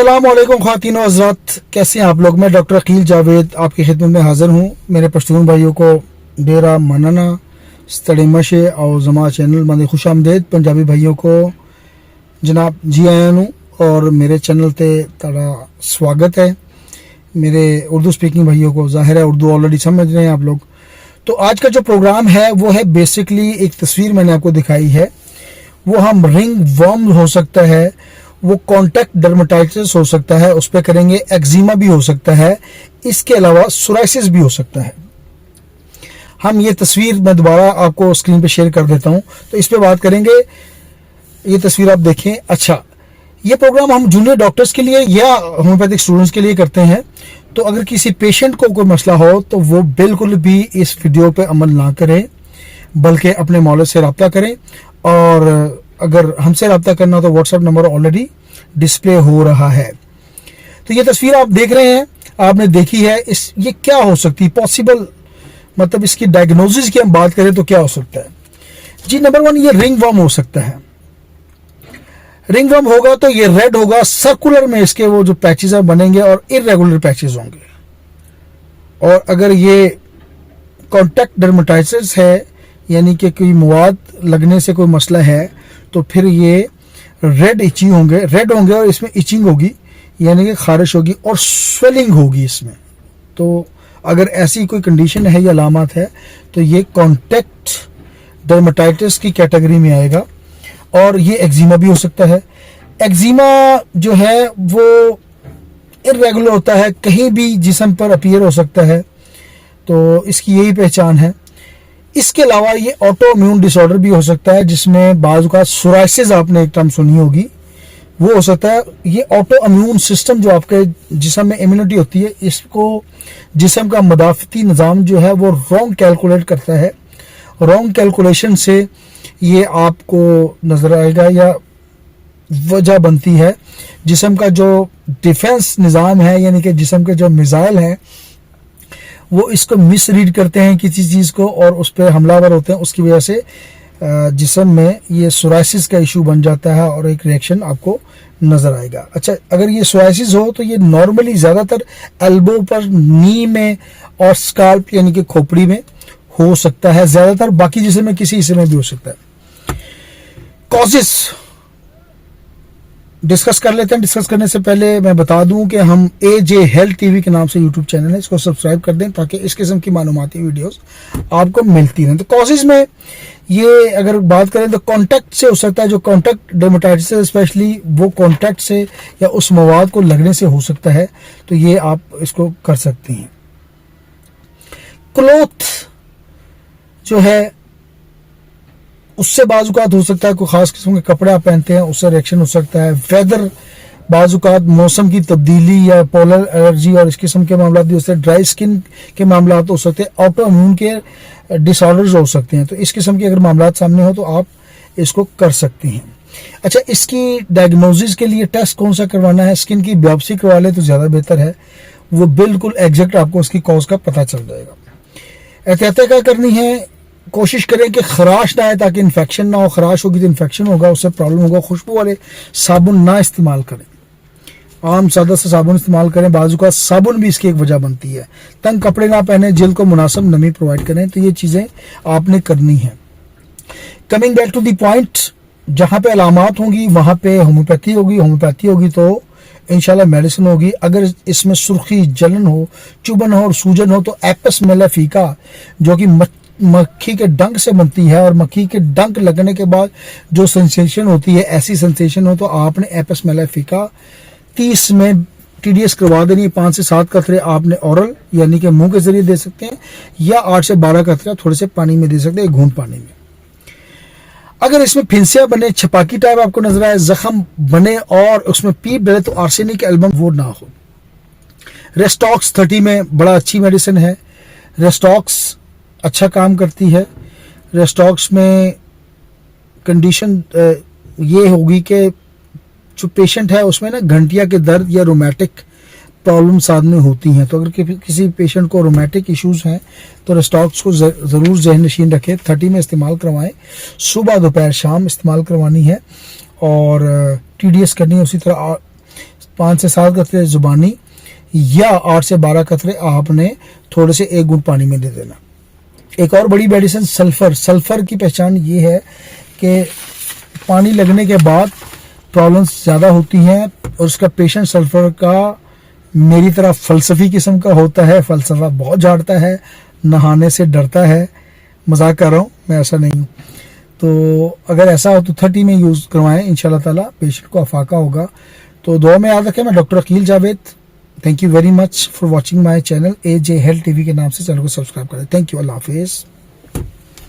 अस्सलामुअलैकुम ख़वातीन व हज़रात, कैसे हैं आप लोग। मैं डॉक्टर अकील जावेद आपकी खिदमत में हाज़िर हूँ। मेरे पश्तून भाइयों को डेरा मनना स्तड़ी मशे और जमा चैनल में खुश आमदेद। पंजाबी भाइयों को जनाब जी आया हूँ और मेरे चैनल पे ताड़ा स्वागत है। मेरे उर्दू स्पीकिंग भाइयों को ज़ाहिर है उर्दू ऑलरेडी समझ रहे हैं आप लोग। तो आज का जो प्रोग्राम है वो है बेसिकली एक तस्वीर मैंने आपको दिखाई है, वो हम रिंग वर्म हो सकता है, वो कॉन्टैक्ट डर्मेटाइटिस हो सकता है, उस पर करेंगे। एक्जिमा भी हो सकता है, इसके अलावा सोराइसिस भी हो सकता है। हम ये तस्वीर मैं दोबारा आपको स्क्रीन पे शेयर कर देता हूँ, तो इस पे बात करेंगे। ये तस्वीर आप देखें। अच्छा, ये प्रोग्राम हम जूनियर डॉक्टर्स के लिए या होम्योपैथिक स्टूडेंट्स के लिए करते हैं। तो अगर किसी पेशेंट को कोई मसला हो तो वो बिल्कुल भी इस वीडियो पे अमल ना करें, बल्कि अपने मौलवी से रब्ता करें। और अगर हमसे रब्ता करना तो व्हाट्सएप नंबर ऑलरेडी डिस्प्ले हो रहा है। तो ये तस्वीर आप देख रहे हैं, आपने देखी है। ये क्या हो सकती है पॉसिबल, मतलब इसकी डायग्नोसिस की हम बात करें तो क्या हो सकता है जी। नंबर 1, ये रिंग वर्म हो सकता है। रिंग वर्म होगा तो ये रेड होगा, सर्कुलर में इसके वो जो पैचेस बनेंगे और इरेगुलर पैचेस होंगे। और अगर ये कॉन्टैक्ट डर्मेटाइटिस है, यानी कि कोई मवाद लगने से कोई मसला है, तो फिर ये रेड होंगे और इसमें इचिंग होगी, यानी कि खारिश होगी और स्वेलिंग होगी इसमें। तो अगर ऐसी कोई कंडीशन है या अलामत है तो ये कॉन्टैक्ट डर्मेटाइटिस की कैटेगरी में आएगा। और ये एक्जिमा भी हो सकता है। एक्जिमा जो है वो इरेगुलर होता है, कहीं भी जिस्म पर अपीयर हो सकता है, तो इसकी यही पहचान है। इसके अलावा ये ऑटो इम्यून डिसऑर्डर भी हो सकता है, जिसमें बाज़ औक़ात सोराइसिस आपने एक टर्म सुनी होगी, वो हो सकता है। ये ऑटो इम्यून सिस्टम जो आपके जिस्म में इम्यूनिटी होती है, इसको जिस्म का मदाफ़ती निज़ाम जो है वो रॉन्ग कैलकुलेट करता है। रॉन्ग कैलकुलेशन से ये आपको नज़र आएगा या वजह बनती है जिस्म का जो डिफेंस निज़ाम है, यानी कि जिस्म के जो मिसाइल हैं वो इसको मिस रीड करते हैं किसी चीज़ को और उस पर हमलावर होते हैं। उसकी वजह से जिस्म में ये सोराइसिस का इशू बन जाता है और एक रिएक्शन आपको नज़र आएगा। अच्छा, अगर ये सोराइसिस हो तो ये नॉर्मली ज़्यादातर एल्बो पर, नी में और स्काल्प यानी कि खोपड़ी में हो सकता है ज़्यादातर। बाकी जिस्म में किसी हिस्से में भी हो सकता है। कॉजेस डिस्कस कर लेते हैं। डिस्कस करने से पहले मैं बता दूं कि हम AJ हेल्थ टीवी के नाम से यूट्यूब चैनल है, इसको सब्सक्राइब कर दें ताकि इस किस्म की मालूमाती वीडियोस आपको मिलती रहें। तो कॉजेज में ये अगर बात करें तो कॉन्टैक्ट से हो सकता है। जो कॉन्टैक्ट डर्मेटाइटिस स्पेशली वो कॉन्टैक्ट से या उस मवाद को लगने से हो सकता है, तो ये आप इसको कर सकती हैं। क्लोथ जो है उससे बाजुकात हो सकता है, कोई खास किस्म के कपड़े आप पहनते हैं उससे रिएक्शन हो सकता है। वेदर, बाजुकात मौसम की तब्दीली या पोलर एलर्जी और इस किस्म के मामला भी हो सकते हैं। ड्राई स्किन के मामला हो सकते हैं। ऑटो इम्यून के डिसऑर्डर्स हो सकते हैं। तो इस किस्म के अगर मामला सामने हो तो आप इसको कर सकती हैं। अच्छा, इसकी डायग्नोसिस के लिए टेस्ट कौन सा करवाना है? स्किन की बायोप्सी करवा ले तो ज़्यादा बेहतर है, वो बिल्कुल एग्जैक्ट आपको उसकी कॉज का पता चल जाएगा। एहतियात क्या करनी है? कोशिश करें कि खराश ना आए ताकि इन्फेक्शन ना हो। खराश होगी तो इन्फेक्शन होगा, उससे प्रॉब्लम होगा। खुशबू वाले साबुन ना इस्तेमाल करें, आम सादा से साबुन इस्तेमाल करें। बाजू का साबुन भी इसकी एक वजह बनती है। तंग कपड़े ना पहने, जिल्द को मुनासिब नमी प्रोवाइड करें। तो ये चीज़ें आपने करनी है। Coming back to the point, जहाँ पे अलामात होंगी वहाँ पे होम्योपैथी होगी तो इंशाल्लाह मेडिसिन होगी। अगर इसमें सुर्खी, जलन हो, चुभन हो और सूजन हो तो एपिस मेलाफिका, जो कि मक्खी के डंक से बनती है, और मक्खी के डंक लगने के बाद जो सेंसेशन होती है, ऐसी सेंसेशन हो तो आपने एपिस मेलाफिका 30 में TDS करवा देनी है। 5 से 7 कतरे आपने ओरल यानी कि मुंह के जरिए दे सकते हैं, या 8 से 12 कतरे थोड़े से पानी में दे सकते हैं, एक घूंट पानी में। अगर इसमें फिंसिया बने, छपाकी टाइप आपको नजर आए, जख्म बने और उसमें पीप डले तो आर्सेनिक एल्बम वो ना हो। रेस्टॉक्स 30 में बड़ा अच्छी मेडिसिन है। रेस्टॉक्स अच्छा काम करती है। रेस्टॉक्स में कंडीशन ये होगी कि जो पेशेंट है उसमें ना घंटिया के दर्द या रोमैटिक प्रॉब्लम साथ में होती हैं। तो अगर किसी पेशेंट को रोमैटिक इश्यूज हैं तो रेस्टॉक्स को ज़रूर ज़हन नशीन रखें। 30 में इस्तेमाल करवाएं, सुबह दोपहर शाम इस्तेमाल करवानी है और TDS करनी है। उसी तरह 5 से 7 कतरे ज़ुबानी या 8 से 12 कतरे आपने थोड़े से 1 घूंट पानी में दे देना। एक और बड़ी मेडिसिन सल्फ़र। सल्फ़र की पहचान ये है कि पानी लगने के बाद प्रॉब्लम्स ज़्यादा होती हैं और उसका पेशेंट सल्फ़र का मेरी तरह फ़लसफ़ी किस्म का होता है, फ़लसफ़ा बहुत झाड़ता है, नहाने से डरता है। मजाक कर रहा हूँ मैं, ऐसा नहीं हूँ। तो अगर ऐसा हो तो 30 में यूज़ करवाएं, इंशाल्लाह ताला पेशेंट को अफाका होगा। तो दुआ में याद रखें। मैं doctor Aqeel Javed, thank you very much for watching my channel AJ health TV के नाम से चैनल को सब्सक्राइब करें। थैंक यू, अल्लाह हाफिज़।